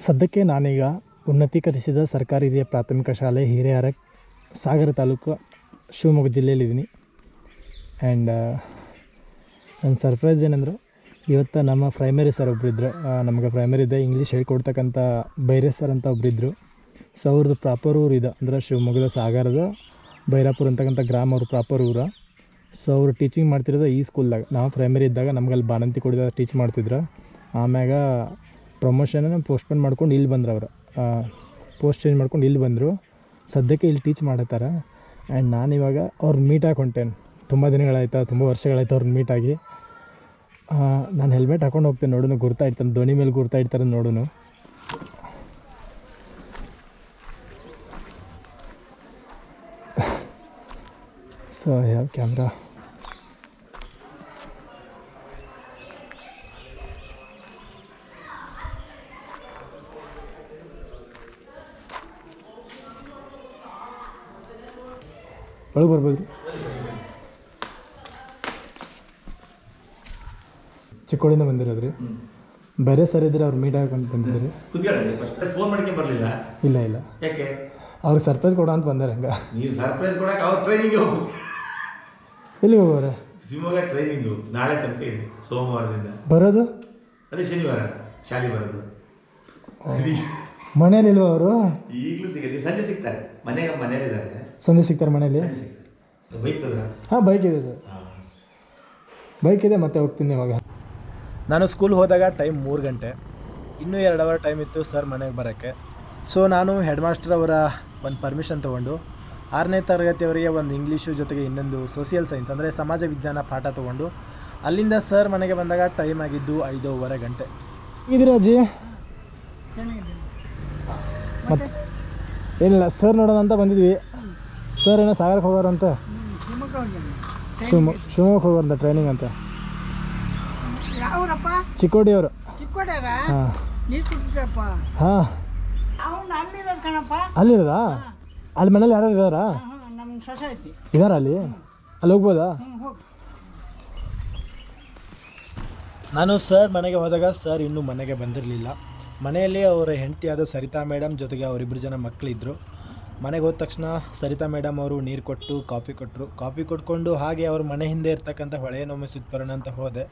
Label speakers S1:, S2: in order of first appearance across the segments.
S1: ಸದ್ಯಕ್ಕೆ ನಾನೀಗ ಉನ್ನತೀಕರಿಸಿದ ಸರ್ಕಾರಿ ಹಿರಿಯ ಪ್ರಾಥಮಿಕ ಶಾಲೆ ಹಿರಿಯರಕ್ ಸಾಗರ ತಾಲೂಕು ಶಿವಮೊಗ್ಗ ಜಿಲ್ಲೆಯಲ್ಲಿದ್ದೀನಿ. ಆ್ಯಂಡ್ ನನ್ನ ಸರ್ಪ್ರೈಸ್ ಏನಂದ್ರೆ ಇವತ್ತು ನಮ್ಮ ಪ್ರೈಮರಿ ಸರ್ ಒಬ್ಬರಿದ್ದರು, ನಮಗೆ ಪ್ರೈಮರಿದ ಇಂಗ್ಲೀಷ್ ಹೇಳ್ಕೊಡ್ತಕ್ಕಂಥ ಬೈರೆ ಸರ್ ಅಂತ ಒಬ್ಬರಿದ್ದರು. ಸೊ ಅವ್ರದ್ದು ಪ್ರಾಪರ್ ಊರು ಇದೆ, ಅಂದರೆ ಶಿವಮೊಗ್ಗದ ಸಾಗರದ ಬೈರಾಪುರ ಅಂತಕ್ಕಂಥ ಗ್ರಾಮ ಅವ್ರ ಪ್ರಾಪರ್ ಊರು. ಸೊ ಅವರು ಟೀಚಿಂಗ್ ಮಾಡ್ತಿರೋದು ಈ ಸ್ಕೂಲ್ದಾಗ. ನಾವು ಪ್ರೈಮರಿ ಇದ್ದಾಗ ನಮ್ಗೆ ಅಲ್ಲಿ ಬಾಣಂತಿ ಕೊಡಿದ ಟೀಚ್ ಮಾಡ್ತಿದ್ರು. ಆಮ್ಯಾಗ ಪ್ರಮೋಷನ್ನ ಪೋಸ್ಟ್ಪೋನ್ ಮಾಡ್ಕೊಂಡು ಇಲ್ಲಿ ಬಂದ್ರು. ಅವರು ಪೋಸ್ಟ್ ಚೇಂಜ್ ಮಾಡ್ಕೊಂಡು ಇಲ್ಲಿ ಬಂದರು. ಸದ್ಯಕ್ಕೆ ಇಲ್ಲಿ ಟೀಚ್ ಮಾಡತ್ತಾರೆ. ಆ್ಯಂಡ್ ನಾನಿವಾಗ ಅವ್ರನ್ನ ಮೀಟಾಗಿ ಹೊಂಟೇನೆ. ತುಂಬ ದಿನಗಳಾಯ್ತು, ತುಂಬ ವರ್ಷಗಳಾಯ್ತು ಅವ್ರನ್ನ ಮೀಟಾಗಿ. ನಾನು ಹೆಲ್ಮೆಟ್ ಹಾಕೊಂಡು ಹೋಗ್ತೇನೆ, ನೋಡೋಣ ಗುರ್ತಾಯಿರ್ತಾನೆ, ಧ್ವನಿ ಮೇಲೆ ಗುರ್ತಾಯಿರ್ತಾರೆ ನೋಡೋಣ. ಸೊ ಯಾವ ಕ್ಯಾಮ್ರಾ ಒಳಗೆ ಬರ್ಬೋದು. ಚಿಕ್ಕೋಡಿಂದ ಬಂದಿರೋದ್ರಿ. ಬೇರೆ ಸರ್ ಇದ್ರೆ ಅವ್ರು ಮೀಟ್ ಹಾಕೊಂಡು ಬಂದಿದ್ರಿ. ಇಲ್ಲ ಇಲ್ಲ, ಅವ್ರಿಗೆ ಸರ್ಪ್ರೈಸ್ ಕೊಡ ಅಂತ ಬಂದಾರೆ. ಹಂಗ
S2: ನೀವು ಸರ್ಪ್ರೈಸ್ ಕೊಡಕ್ಕೆ ಅವ್ರು ಟ್ರೈನಿಂಗ್ ಹೋಗ್ಬೋದು.
S1: ಎಲ್ಲಿ ಹೋಗೋರೆ?
S2: ಶಿವಮೊಗ್ಗ ಟ್ರೈನಿಂಗು ನಾಳೆ ತನಕ ಇದೆ, ಸೋಮವಾರದಿಂದ.
S1: ಬರೋದು
S2: ಅದೇ ಶನಿವಾರ ಶಾಲೆ ಬರೋದು.
S1: ಮನೇಲಿ ಇಲ್ವ ಅವರು?
S2: ಈಗಲೂ ಸಿಗುತ್ತೆ, ಸಂಜೆ ಸಿಗ್ತಾರೆ. ಮನೇಲಿದ್ದಾರೆ,
S1: ಸಂಜೆ ಸಿಗ್ತಾರೆ ಮನೇಲಿ.
S2: ಬೈಕ್ ತದ್ರ?
S1: ಹಾಂ, ಬೈಕ್ ಇದೆ ಸರ್, ಬೈಕ್ ಇದೆ. ಮತ್ತೆ ಹೋಗ್ತೀನಿ ಇವಾಗ. ನಾನು ಸ್ಕೂಲ್ಗೆ ಹೋದಾಗ ಟೈಮ್ 3 ಗಂಟೆ, ಇನ್ನೂ 2 ಅವರ್ ಟೈಮ್ ಇತ್ತು ಸರ್ ಮನೆಗೆ ಬರೋಕ್ಕೆ. ಸೊ ನಾನು ಹೆಡ್ ಮಾಸ್ಟರ್ ಅವರ ಒಂದು ಪರ್ಮಿಷನ್ ತೊಗೊಂಡು 6ನೇ ತರಗತಿಯವರಿಗೆ ಒಂದು ಇಂಗ್ಲೀಷು ಜೊತೆಗೆ ಇನ್ನೊಂದು ಸೋಷಿಯಲ್ ಸೈನ್ಸ್ ಅಂದರೆ ಸಮಾಜ ವಿಜ್ಞಾನ ಪಾಠ ತೊಗೊಂಡು ಅಲ್ಲಿಂದ ಸರ್ ಮನೆಗೆ ಬಂದಾಗ ಟೈಮ್ ಆಗಿದ್ದು 5:15 ಗಂಟೆ. ಹೇಗಿದ್ದೀರಾ ಅಜ್ಜಿ? ಮತ್ತು ಏನಿಲ್ಲ, ಸರ್ ನೋಡೋಣ ಅಂತ ಬಂದಿದ್ವಿ. ಸರ್ ಏನೋ ಸಾಗರಕ್ಕೆ ಹೋಗೋರಂತ, ಶಿವಮೊಗ್ಗ ಹೋಗೋರಂತ ಟ್ರೈನಿಂಗ್ ಅಂತ. ಚಿಕ್ಕೋಡಿ ಅವರು. ಹಾಂ ಹಾಂ, ಅಲ್ಲಿರೋದಾ? ಅಲ್ಲಿ ಮನೇಲಿ ಯಾರು ಇದ್ದಾರಾ? ಇದ್ದಾರಾ ಅಲ್ಲಿ ಹೋಗ್ಬೋದಾ? ನಾನು ಸರ್ ಮನೆಗೆ ಹೋದಾಗ ಸರ್ ಇನ್ನೂ ಮನೆಗೆ ಬಂದಿರಲಿಲ್ಲ. ಮನೆಯಲ್ಲಿ ಅವರ ಹೆಂಡತಿಯಾದ ಸರಿತಾ ಮೇಡಮ್ ಜೊತೆಗೆ ಅವರಿಬ್ಬರು ಜನ ಮಕ್ಕಳಿದ್ದರು. ಮನೆಗೆ ಹೋದ ತಕ್ಷಣ ಸರಿತಾ ಮೇಡಮ್ ಅವರು ನೀರು ಕೊಟ್ಟು ಕಾಫಿ ಕೊಟ್ಟರು. ಕಾಫಿ ಕೊಟ್ಕೊಂಡು ಹಾಗೆ ಅವ್ರ ಮನೆ ಹಿಂದೆ ಇರ್ತಕ್ಕಂಥ ಹೊಳೆಯನೊಮ್ಮೆ ಸುತ್ತಬರೋಣ ಅಂತ ಹೋದೆ.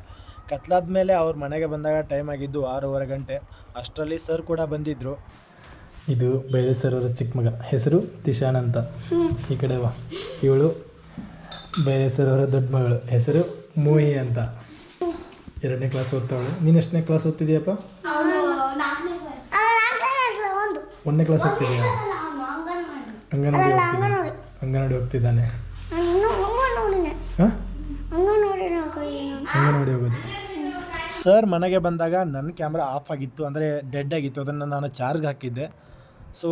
S1: ಕತ್ಲಾದ ಮೇಲೆ ಅವ್ರ ಮನೆಗೆ ಬಂದಾಗ ಟೈಮ್ ಆಗಿದ್ದು 6:15 ಗಂಟೆ. ಅಷ್ಟರಲ್ಲಿ ಸರ್ ಕೂಡ ಬಂದಿದ್ದರು. ಇದು ಬೇರೆ ಸರ್ ಅವರ ಚಿಕ್ಕ ಮಗ, ಹೆಸರು ತಿಶಾನ್ ಅಂತ. ಈ ಕಡೆ ವಾ, ಇವಳು ಬೇರೆ ಸರ್ ಅವರ ದೊಡ್ಡ ಮಗಳು, ಹೆಸರು ಮೂಹಿ ಅಂತ. 2ನೇ ಕ್ಲಾಸ್ ಓದ್ತಾವಳು. ನೀನು ಎಷ್ಟನೇ ಕ್ಲಾಸ್ ಓದ್ತಿದ್ದೀಯಪ್ಪ? 1ನೇ ಕ್ಲಾಸ್ ಓದ್ತಿದ್ದೀಯ? ಅಂಗನವಾಡಿ ಹೋಗ್ತಿದ್ದಾನೆ. ಹಾಂ, ಅಂಗನವಾಡಿ ಹೋಗೋದು. ಸರ್ ಮನೆಗೆ ಬಂದಾಗ ನನ್ನ ಕ್ಯಾಮ್ರಾ ಆಫ್ ಆಗಿತ್ತು, ಅಂದರೆ ಡೆಡ್ ಆಗಿತ್ತು. ಅದನ್ನು ನಾನು ಚಾರ್ಜ್ಗೆ ಹಾಕಿದ್ದೆ. ಸೊ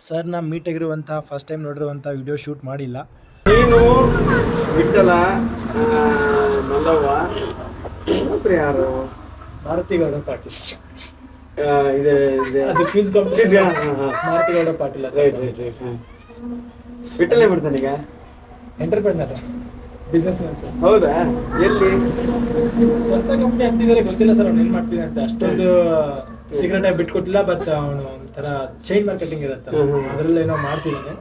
S1: ಸರ್ನ ಮೀಟಾಗಿರುವಂಥ ಫಸ್ಟ್ ಟೈಮ್ ನೋಡಿರುವಂಥ ವಿಡಿಯೋ ಶೂಟ್ ಮಾಡಿಲ್ಲ.
S3: ನೀನು ಬಿಟ್ಟಲ್ಲ ಮಲ್ಲವ್ವ ಯಾರು?
S1: ಮಾರುತಿಗೌಡ ಪಾಟೀಲ್. ಮಾರುತಿಗೌಡ ಪಾಟೀಲ್.
S3: ಬಿಟ್ಟಲ್ಲೇ ಬಿಡ್ತಾನೀಗ.
S1: Entrepreneur, business man sir.
S3: ಹೌದಾ? ಎಲ್ಲಿ?
S1: ಸ್ವಂತ ಕಂಪ್ನಿ ಅಂತಿದ್ದಾರೆ, ಗೊತ್ತಿಲ್ಲ ಸರ್ ಅವ್ನು ಏನು ಮಾಡ್ತೀನಿ ಅಂತ. ಅಷ್ಟೊಂದು ಸೀಕ್ರೆಟ್ ಆಗಿ ಬಿಟ್ಕೊಟ್ಟಿಲ್ಲ. ಬಟ್ ಅವನು ಒಂಥರ ಚೈನ್ ಮಾರ್ಕೆಟಿಂಗ್ ಇರುತ್ತೆ, ಅದರಲ್ಲಿ ಏನೋ ಮಾಡ್ತಿದ್ದಾನೆ.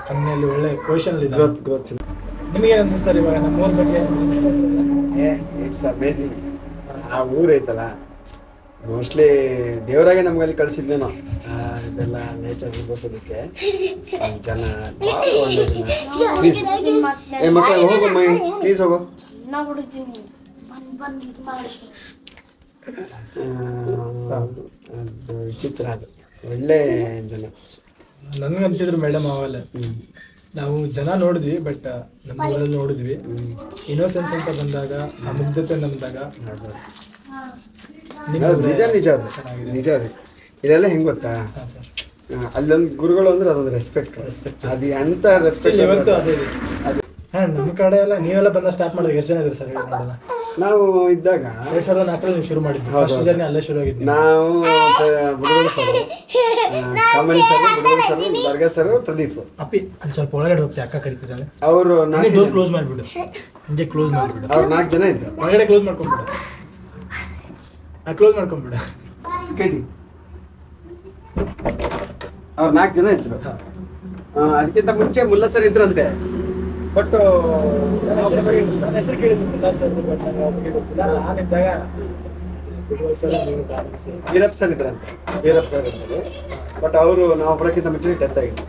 S1: ಕಂಪ್ನಿಯಲ್ಲಿ ಒಳ್ಳೆ ಪೊಸಿಷನ್ ಇದೆ. ನಿಮಗೆ ಅನ್ಸುತ್ತೆ ಸರ್ ಇವಾಗ ನಮ್ಮೂರ ಬಗ್ಗೆ?
S3: It's amazing. ಆ ಊರೈತಲ್ಲ, ಮೋಸ್ಟ್ಲಿ ದೇವರಾಗೆ ನಮ್ಗೆ ಅಲ್ಲಿ ಕಳಿಸಿದ್ನೇನೋ ಇದೆಲ್ಲ ನೇಚರ್ ಅನುಭವಿಸೋದಕ್ಕೆ. ಜನ ಒಳ್ಳೆ ಜನ. ಪ್ಲೀಸ್ ಮಕ್ಕಳು ಹೋಗು, ಪ್ಲೀಸ್ ಹೋಗು. ಅದು ವಿಚಿತ್ರ, ಅದು ಒಳ್ಳೆ ಜನ.
S1: ನನ್ಗಂತಿದ್ರು ಮೇಡಮ್ ಅವಲ್ಲ. ನಾವು ಜನ ನೋಡಿದ್ವಿ, ಬಟ್ ನಮ್ಮ ಊರಲ್ಲಿ ನೋಡಿದ್ವಿ. ಇನ್ನೋಸೆನ್ಸ್ ಅಂತ ಬಂದಾಗ, ಆ ಮುಗ್ಧತೆ ಬಂದಾಗ
S3: ನಿಜ ನಿಜ ಅದು ನಿಜ. ಅದು ಇಲ್ಲೆಲ್ಲ ಹೆಂಗೆ ಗೊತ್ತಾ, ಅಲ್ಲೊಂದು ಗುರುಗಳು ಅಂದ್ರೆ ಅದೊಂದು ರೆಸ್ಪೆಕ್ಟ್. ಅದು ಎಂತ ರೆಸ್ಪೆಕ್ಟ್
S1: ಇವತ್ತು ಅದೇ. ಹಾಂ, ನಮ್ಮ ಕಡೆ ಎಲ್ಲ ನೀವೆಲ್ಲ ಬಂದ ಸ್ಟಾರ್ಟ್ ಮಾಡಿದ್ರೆ ಎಷ್ಟು ಜನ ಇದ್ರು ಸರ್?
S3: ನಾವು ಇದ್ದಾಗ
S1: 2004 ನೀವು ಶುರು ಮಾಡಿದ್ವಿ. ಫಸ್ಟ್ ಜರ್ನಿ ಅಲ್ಲೇ ಶುರು ಆಗಿದ್ವಿ.
S3: ನಾವು Budagade sir, Kamani sir, Budagade sir, Barga sir, Pradeep.
S1: ಅಪ್ಪಿ ಅಲ್ಲಿ ಸ್ವಲ್ಪ ಒಳಗಡೆ ಹೋಗ್ತೀವಿ, ಅಕ್ಕ ಕರಿತಿದ್ದಾಳೆ.
S3: ಅವರು
S1: ಡೋರ್ ಕ್ಲೋಸ್ ಮಾಡಿಬಿಡು, ಹಿಂಗೆ ಕ್ಲೋಸ್ ಮಾಡಿಬಿಡು.
S3: ಅವ್ರು 4 ಜನ ಇದ್ರು.
S1: ಒಳಗಡೆ ಕ್ಲೋಸ್ ಮಾಡ್ಕೊಂಡ್ಬಿಡು, ಕ್ಲೋಸ್ ಮಾಡ್ಕೊಂಡ್ಬಿಡು.
S3: ಕೈದಿ ಅವ್ರು 4 ಜನ ಇದ್ರು. ಅದಕ್ಕಿಂತ ಮುಂಚೆ ಮುಲ್ಲಾ ಸರ್ ಇದ್ರಂತೆ. ಬಟ್
S1: ನನ್ನ ಹೆಸರು ಕೇಳಿದ್ದಿಲ್ಲ ಸರ್, ಬಟ್ ನನಗೆ ಅವ್ರಿಗೆ ಗೊತ್ತಿಲ್ಲ. ನಾನಿದ್ದಾಗ
S3: ವೀರಪ್ಪ ಸರ್ ಇದ್ರಂತೆ, ವೀರಪ್ಪ ಸರ್ ಅಂತೇಳಿ. ಬಟ್ ಅವರು ನಾವು ಬರೋಕ್ಕಿಂತ ಮುಂಚೆ ಡೆತ್ ಆಗಿದ್ರು.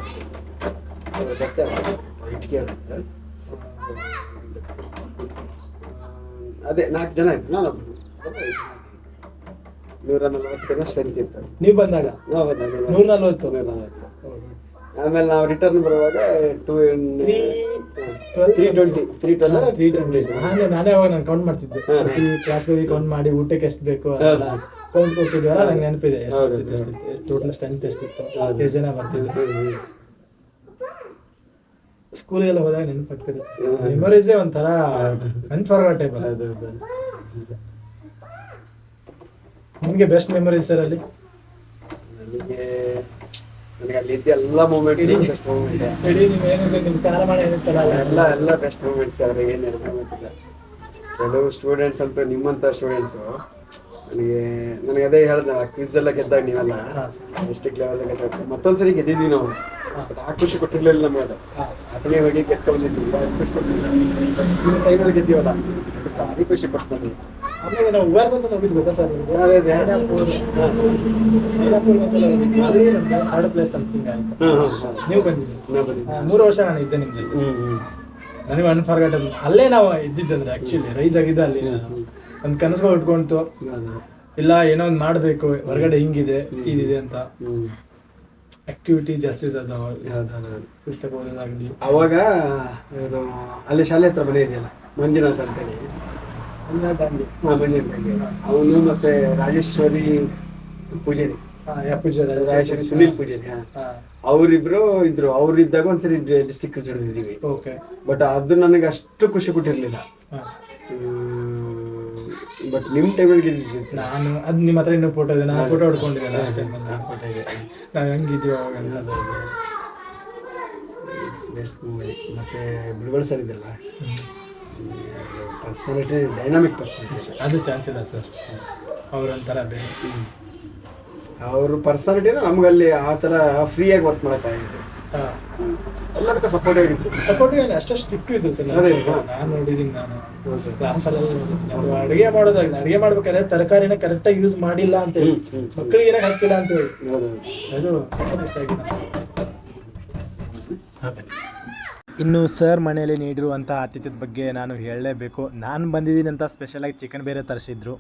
S3: ಡೆತ್ ಇಟ್ಕೆ ಆಗುತ್ತೆ. ಅದೇ 4 ಜನ ಇದ್ರು, ನಾನು 140 ಸ್ಟ್ರೆಂತ್ ಇತ್ತು.
S1: ನೀವು ಬಂದಾಗ
S3: ನಾವು ಬಂದಾಗ
S1: 140.
S3: ಆಮೇಲೆ ನಾವು ರಿಟರ್ನ್ ಬರುವಾಗ 320.
S1: ನಾನೇ ಅವಾಗ ನಾನು ಕೌಂಟ್ ಮಾಡ್ತಿದ್ದೆ. ಕ್ಲಾಸ್ಗೆ ಹೋಗಿ ಕೌಂಟ್ ಮಾಡಿ ಊಟಕ್ಕೆ ಎಷ್ಟು ಬೇಕು ಕೌಂಟ್ ಕೊಡ್ತಿದ್ವಲ್ಲ, ನಂಗೆ ನೆನಪಿದೆ. ಟೋಟಲ್ ಸ್ಟ್ರೆಂತ್ ಎಷ್ಟಿತ್ತು, ಎಷ್ಟು ಜನ ಬರ್ತಿದ್ರು. ಸ್ಕೂಲಿಗೆಲ್ಲ ಹೋದಾಗ ನೆನಪಾಗ್ತಿರುತ್ತೆ. ಮೆಮೊರೀಸೇ ಒಂಥರ ಅನ್ಫರ್ಗಾಟೇಬಲ್. ನಿಮಗೆ ಬೆಸ್ಟ್ ಮೆಮೊರೀಸ್ ಸರ್ ಅಲ್ಲಿ?
S3: ನನಗೆ ಅಲ್ಲಿ ಇದ್ದ ಎಲ್ಲ ಮೂಮೆಂಟ್ಸ್ ಬೆಸ್ಟ್ ಮೂಮೆಂಟ್.
S1: ನಿಮ್ಮ ಕಾಲಮಾನ ಏನಿತ್ತಲ್ಲ
S3: ಎಲ್ಲ ಬೆಸ್ಟ್ ಮೂಮೆಂಟ್ಸ್. ಆದರೆ ಏನು ಇಲ್ಲ. ಕೆಲವು ಸ್ಟೂಡೆಂಟ್ಸ್ ಅಂತ ನಿಮ್ಮಂಥ ಸ್ಟೂಡೆಂಟ್ಸು ನನಗೆ ಅದೇ ಹೇಳ್ದೆ, ಕ್ವಿಜ್ ಎಲ್ಲ ಗೆದ್ದಾಗ ನೀವೆಲ್ಲ ಡಿಸ್ಟ್ರಿಕ್ಟ್ ಲೆವೆಲ್ ಗೆದ್ದಾಗ ಮತ್ತೊಂದ್ಸರಿ ಗೆದ್ದಿದ್ವಿ ನಾವು. ಆ ಖುಷಿ ಕೊಟ್ಟಿರ್ಲಿಲ್ಲ ನಮಗೆ. ಅದನ್ನೇ ಹೋಗಿ ಗೆದ್ಕೊಂಡಿದ್ವಿ, ಟೈಮಲ್ಲಿ ಗೆದ್ದೀವಲ್ಲ, ಭಾರಿ ಖುಷಿ ಕೊಟ್ಟು ನನಗೆ.
S1: ಆಮೇಲೆ ನಾವು ಉಗಾರ್ಗನ್ಸಲ ಹೋಗಿದ್ದು ಗೊತ್ತಾ ಸರ್? ಥರ್ಡ್ ಪ್ಲೇಸ್ ಸಮಥಿಂಗ್ ಆಯ್ತು. ನೀವು ಬಂದಿದ್ದೀರಿ. 3 ವರ್ಷ ನಾನು ಇದ್ದೆ ನಿಮ್ಮ ಜೊತೆ. ನನಗೆ ಅನ್ಫರ್ಗಟಬಲ್. ಅಲ್ಲೇ ನಾವು ಇದ್ದಿದ್ದಂದ್ರೆ ಆಕ್ಚುಲಿ ರೈಸ್ ಆಗಿದ್ದೆ ಅಲ್ಲಿ. ಒಂದು ಕನಸುಗಳು ಉಟ್ಕೊಂತು, ಇಲ್ಲ ಏನೋ ಒಂದು ಮಾಡಬೇಕು, ಹೊರಗಡೆ ಹಿಂಗಿದೆ ಇದಿದೆ ಅಂತ. ಆಕ್ಟಿವಿಟಿ ಜಾಸ್ತಿ ಅದಾವ, ಪುಸ್ತಕ ಓದೋದಾಗಲಿ.
S3: ಅವಾಗ ಅಲ್ಲಿ ಶಾಲೆ ಹತ್ರ ಮನೆ ಇದೆಯಲ್ಲ, ಮಂಜುನಾಥ್ ಅಂತೇಳಿ, ಅವನು ಮತ್ತೆ ರಾಜೇಶ್ವರಿ ಪೂಜಾರಿ, ರಾಜೇಶ್ವರಿ ಸುನೀಲ್ ಪೂಜಾರಿ, ಅವರಿಬ್ರು ಇದ್ರು. ಅವ್ರಿದ್ದಾಗ ಒಂದ್ಸರಿ ಡಿಸ್ಟಿಕ್ ಹಿಡಿದಿದ್ದೀವಿ. ಬಟ್ ಅದು ನನಗೆ ಅಷ್ಟು ಖುಷಿ ಕೊಟ್ಟಿರ್ಲಿಲ್ಲ. ಬಟ್ ನಿಮ್ಮ ಟೈಮಲ್ಲಿ
S1: ನಾನು ಅದು ನಿಮ್ಮ ಹತ್ರ ಇನ್ನೂ ಫೋಟೋ ಇದೆ, ನಾನು ಫೋಟೋ ಹೊಡ್ಕೊಂಡಿದ್ದೆ ಲಾಸ್ಟ್ ಟೈಮ್. ಫೋಟೋ ಇದೆ, ನಾವು ಹೆಂಗಿದ್ವಿ ಅವಾಗ ಅಂತ.
S3: Best movie. ಮತ್ತು ಬಿಳುವಳ ಸರ್ ಇದೆಲ್ಲ ಪರ್ಸನಾಲಿಟಿ, ಡೈನಾಮಿಕ್ ಪರ್ಸನಾಲಿಟಿ.
S1: ಅದು ಚಾನ್ಸ್ ಇಲ್ಲ ಸರ್, ಅವ್ರೊಂಥರ ಬೇರೆ.
S3: ಅವ್ರ ಪರ್ಸನಾಲಿಟಿನ ನಮಗಲ್ಲಿ ಆ ಥರ ಫ್ರೀಯಾಗಿ ವರ್ಕ್ ಮಾಡೋಕ್ಕಾಗಿದೆ. ಎಲ್ಲದಕ್ಕೂ ಸಪೋರ್ಟಿವ್
S1: ಅಷ್ಟು ಸ್ಟ್ರಿಕ್ಟ್ ಇದ್ದು ಸರ್. ನಾನು ನೋಡಿದ್ದೀನಿ, ನಾನು ಕ್ಲಾಸಲ್ಲಿ ಅಡುಗೆ ಮಾಡೋದಾಗಲಿ, ಅಡುಗೆ ಮಾಡ್ಬೇಕಾದ್ರೆ ತರಕಾರಿನ ಕರೆಕ್ಟಾಗಿ ಯೂಸ್ ಮಾಡಿಲ್ಲ ಅಂತ ಹೇಳಿ, ಮಕ್ಕಳಿಗೆ ಏನಾಗ ಹಾಕ್ತಿಲ್ಲ ಅಂತ ಹೇಳಿ, ಅದು ಸಖತ್ ಇಷ್ಟ ಆಗಿದೆ. ಇನ್ನು ಸರ್ ಮನೆಯಲ್ಲಿ ನೀಡಿರುವಂಥ ಆತಿಥ್ಯದ ಬಗ್ಗೆ ನಾನು ಹೇಳಲೇಬೇಕು. ನಾನು ಬಂದಿದ್ದೀನಿ ಅಂತ ಸ್ಪೆಷಲಾಗಿ ಚಿಕನ್ ಬೇರೆ ತರಿಸಿದ್ರು.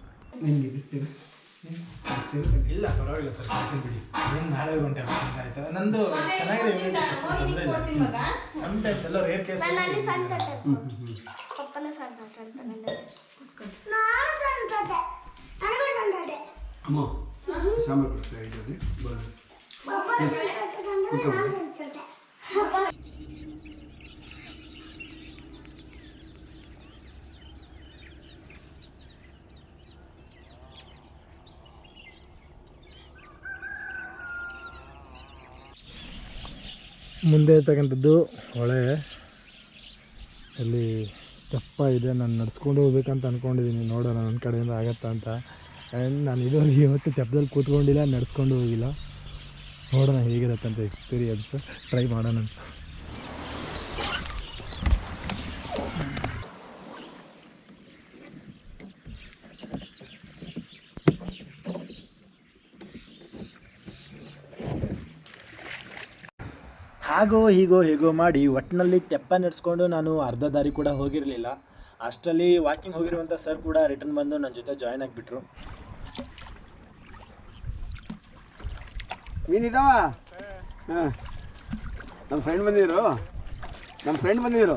S1: ಇಲ್ಲ ಪರವಾಗಿಲ್ಲ ಸರ್, ಬಿಡಿ. ಏನು ನಾಳೆ ಗಂಟೆ ಆಯ್ತಾ? ನಂದು ಚೆನ್ನಾಗಿದೆ ಇಮ್ಯುನಿಟಿ ಸಿಸ್ಟಮ್, ತೊಂದರೆ ಇಲ್ಲ. ಸಮ್ಟೈಮ್ಸ್ ಎಲ್ಲ ರೇರ್ ಕೇಸ್. ಮುಂದೆ ಇರ್ತಕ್ಕಂಥದ್ದು ಹೊಳೆ. ಅಲ್ಲಿ ತೆಪ್ಪ ಇದೆ. ನಾನು ನಡ್ಸ್ಕೊಂಡು ಹೋಗ್ಬೇಕಂತ ಅಂದ್ಕೊಂಡಿದ್ದೀನಿ, ನೋಡೋಣ ನನ್ನ ಕಡೆಯಿಂದ ಆಗತ್ತಾ ಅಂತ. ಆ್ಯಂಡ್ ನಾನು ಇದುವರೆಗೆ ಇವತ್ತು ತೆಪ್ಪದಲ್ಲಿ ಕೂತ್ಕೊಂಡಿಲ್ಲ, ನಡ್ಸ್ಕೊಂಡು ಹೋಗಿಲ್ಲ. ನೋಡೋಣ ಹೇಗಿರುತ್ತೆ ಅಂತ ಎಕ್ಸ್ಪೀರಿಯನ್ಸ್, ಟ್ರೈ ಮಾಡೋಣ ಅಂತ. ಹಾಗೋ ಹೀಗೋ ಮಾಡಿ ಒಟ್ಟಿನಲ್ಲಿ ತೆಪ್ಪ ನಡೆಸ್ಕೊಂಡು ನಾನು ಅರ್ಧ ದಾರಿ ಕೂಡ ಹೋಗಿರಲಿಲ್ಲ. ಅಷ್ಟರಲ್ಲಿ ವಾಕಿಂಗ್ ಹೋಗಿರುವಂಥ ಸರ್ ಕೂಡ ರಿಟರ್ನ್ ಬಂದು ನನ್ನ ಜೊತೆ ಜಾಯ್ನ್ ಆಗಿಬಿಟ್ರು.
S3: ಮೀನಿದಾವ? ಹಾಂ, ನಮ್ಮ ಫ್ರೆಂಡ್ ಬಂದಿದ್ರು.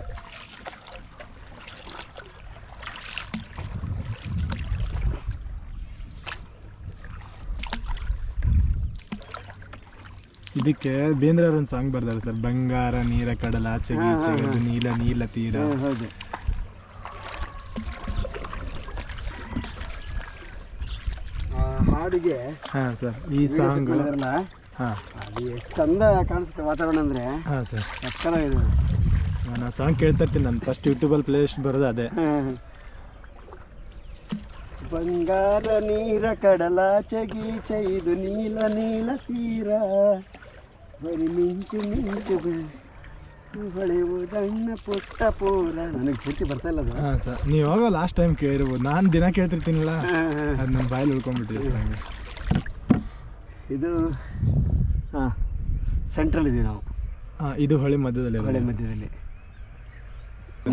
S1: ಇದಕ್ಕೆ ಬೇಂದ್ರೆ ಅವ್ರ ಒಂದು ಸಾಂಗ್ ಬರ್ತಾರೆ ಸರ್, ಬಂಗಾರ ನೀರ ಕಡಲ ಆಚೆಗೆ ನೀಲ ನೀಲ ತೀರ.
S3: ಹೌದು. ಹಾಡಿಗೆ
S1: ಹಾಂ ಸರ್, ಈ ಸಾಂಗ್
S3: ಹಾಂ, ಅದು ಎಷ್ಟು ಚಂದ ಕಾಣಿಸುತ್ತೆ ವಾತಾವರಣ ಅಂದರೆ.
S1: ಹಾಂ ಸರ್,
S3: ಸಕ್ಕತ್ತಾಗಿದೆ.
S1: ನಾನು ಆ ಸಾಂಗ್ ಕೇಳ್ತಾ ಇರ್ತೀನಿ. ನಾನು ಫಸ್ಟ್ ಯೂಟ್ಯೂಬಲ್ಲಿ ಪ್ಲೇ ಲಿಸ್ಟ್ ಬರೋದು ಅದೇ.
S3: ಬಂಗಾರ ನೀರ ಕಡಲಾಚಗೀಚ ಇದು ನೀಲ ನೀಲ ತೀರ ಬರೀ ಮಿಂಚು ಮಿಂಚು ಹೊಳೆಯುವುದಣ್ಣ ಪುಟ್ಟ ಪೂರ. ನನಗೆ ಪೂರ್ತಿ ಬರ್ತಾ ಇಲ್ಲ ಅದು.
S1: ಹಾಂ ಸರ್, ನೀವು ಯಾವಾಗ ಲಾಸ್ಟ್ ಟೈಮ್ ಕೇಳಿರ್ಬೋದು, ನಾನು ದಿನ ಕೇಳ್ತಿರ್ತೀನಲ್ಲ, ಅದು ನನ್ನ ಬಾಯಲ್ಲಿ ಉಳ್ಕೊಂಡ್ಬಿಟ್ಟಿದೆ ನನಗೆ.
S3: ಇದು ಹಾಂ ಸೆಂಟ್ರಲ್ ಇದೀವಿ ನಾವು.
S1: ಹಾಂ, ಇದು ಹೊಳೆ ಮಧ್ಯದಲ್ಲಿ.
S3: ಹೊಳೆ ಮಧ್ಯದಲ್ಲಿ.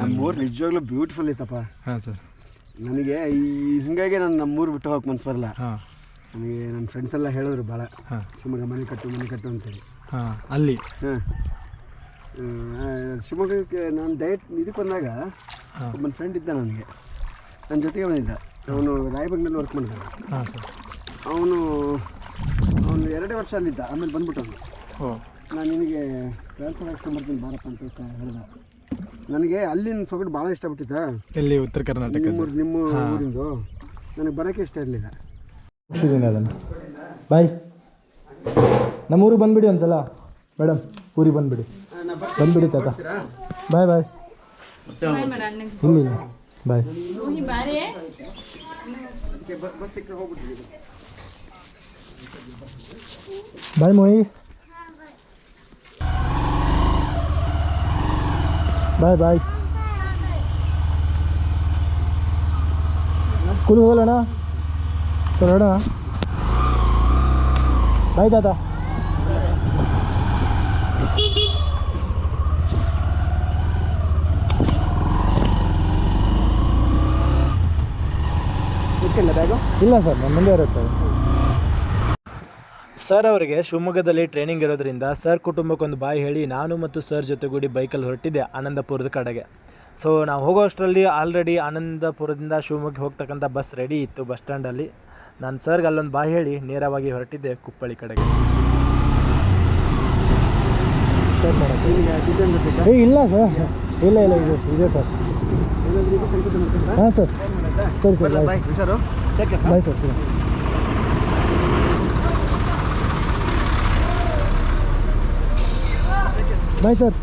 S3: ನಮ್ಮೂರು ನಿಜವಾಗ್ಲೂ ಬ್ಯೂಟಿಫುಲ್ ಐತಪ್ಪ.
S1: ಹಾಂ ಸರ್.
S3: ನನಗೆ ಹಿಂಗಾಗಿ ನಾನು ನಮ್ಮೂರು ಬಿಟ್ಟು ಹೋಗಕ್ಕೆ ಮನ್ಸು ಬರಲ್ಲ.
S1: ಹಾಂ,
S3: ನನಗೆ ನನ್ನ ಫ್ರೆಂಡ್ಸ್ ಎಲ್ಲ ಹೇಳಿದ್ರು ಭಾಳ.
S1: ಹಾಂ,
S3: ಶಿವಮೊಗ್ಗ ಮನೆ ಕಟ್ಟು ಅಂತೇಳಿ.
S1: ಹಾಂ, ಅಲ್ಲಿ.
S3: ಹಾಂ, ಶಿವಮೊಗ್ಗಕ್ಕೆ ನಾನು ಇದಕ್ಕೆ ಬಂದಾಗ ಒಬ್ಬನ ಫ್ರೆಂಡ್ ಇದ್ದ ನನಗೆ, ನನ್ನ ಜೊತೆಗೆ ಬಂದಿದ್ದ. ಅವನು ರಾಯಬಾಗ್ನಲ್ಲಿ ವರ್ಕ್ ಮಾಡಿದ.
S1: ಹಾಂ ಸರ್.
S3: ಅವನು 2 ವರ್ಷ ಅಲ್ಲಿದ್ದ, ಆಮೇಲೆ ಬಂದ್ಬಿಟ್ಟು ಅವನು.
S1: ಓ,
S3: ನಾನು ನಿನಗೆ ಟ್ರಾನ್ಸ್ಫರ್ ಹಾಕ್ಸ್ಕೊಂಬರ್ತೀನಿ ಬಾರಪ್ಪ ಅಂತ ಹೇಳ್ದ. ನನಗೆ ಅಲ್ಲಿನ ಸೊಗಡು ಭಾಳ ಇಷ್ಟಪಟ್ಟಿದ್ದ.
S1: ಎಲ್ಲಿ ಉತ್ತರ ಕರ್ನಾಟಕ?
S3: ನಿಮ್ಮ ಊರಿಂದು ನನಗೆ ಬರೋಕ್ಕೆ ಇಷ್ಟ ಇರಲಿಲ್ಲ.
S1: ಮುಗಿಸಿದ್ದೀನಿ ಅದನ್ನು. ಬಾಯ್, ನಮ್ಮೂರಿಗೆ ಬಂದುಬಿಡಿ ಒಂದ್ಸಲ ಮೇಡಮ್, ಊರಿಗೆ ಬಂದುಬಿಡಿ ತಾತ. ಬಾಯ್ ಬಾಯ್. ಇಲ್ಲ ಬಾಯ್ ಬಾಯ್ ಮೋಯಿ. ಬಾಯ್ ಬಾಯ್. ಸ್ಕೂಲಿಗೆ ಹೋಗಲ್ಲಣ್ಣ, ಹೊರಡೋಣ. ಬಾಯ್ ತಾತ. ಇಲ್ಲ ಸರ್, ನನ್ನ ಮುಂದೆ ಇರುತ್ತೆ. ಸರ್ ಅವರಿಗೆ ಶಿವಮೊಗ್ಗದಲ್ಲಿ ಟ್ರೈನಿಂಗ್ ಇರೋದ್ರಿಂದ ಸರ್ ಕುಟುಂಬಕ್ಕೊಂದು ಬಾಯ್ ಹೇಳಿ ನಾನು ಮತ್ತು ಸರ್ ಜೊತೆಗೂಡಿ ಬೈಕಲ್ಲಿ ಹೊರಟಿದ್ದೆ ಆನಂದಪುರದ ಕಡೆಗೆ. ಸೊ ನಾವು ಹೋಗೋ ಅಷ್ಟರಲ್ಲಿ ಆಲ್ರೆಡಿ ಆನಂದಪುರದಿಂದ ಶಿವಮೊಗ್ಗ ಹೋಗ್ತಕ್ಕಂಥ ಬಸ್ ರೆಡಿ ಇತ್ತು ಬಸ್ ಸ್ಟ್ಯಾಂಡಲ್ಲಿ. ನಾನು ಸರ್ಗೆ ಅಲ್ಲೊಂದು ಬಾಯ್ ಹೇಳಿ ನೇರವಾಗಿ ಹೊರಟಿದ್ದೆ ಕುಪ್ಪಳ್ಳಿ ಕಡೆಗೆ. ಇಲ್ಲ ಸರ್, ಇಲ್ಲ ಇದೆ ಸರ್. ಹಾಂ ಸರ್, ಸರಿ ಸರ್, ಬಾಯ್ ಬಾಯ್ ಸರ್. ಸರಿ ಬಾಯ್ ಸರ್.